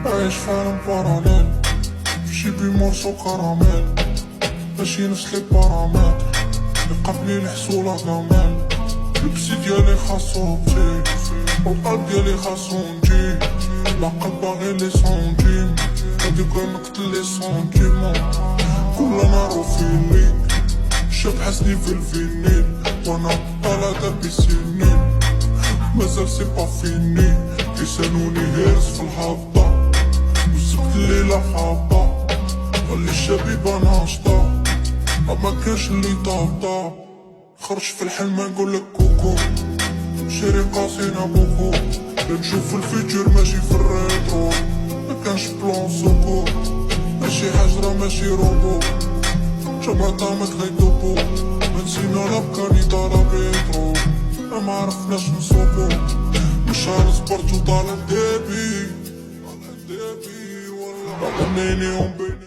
عايش في عالم باراليل في شي بيمورسو كراميل ماشي نفس لي بارامتر لي قبلي الحصولة كامل لبسي ديالي خاصو بتي والقلب ديالي خاصو نجي العقل باغي لي سونتيم غادي كنقتل لي سونتيمون كل نهار فيني شاب حسني في الفينيل وانا طالع بسنين مازال سي با فيني كيسانوني هيرس في الهبطة وسبت الليلة حابة خلي الشبيبة ناشطة ما كانش اللي طابطة خرج في الحلم نقولك كوكو شري قاسينا بوكو نشوف الفيتشر ماشي في الريترو مكانش بلان سوكو ماشي حجرة ماشي روبو جمعتها متغيدوبو منسينا لابكاني طالع ريترو ما عرفناش نسوقو مش عارف سبورت وطالع ديبي والله غنيني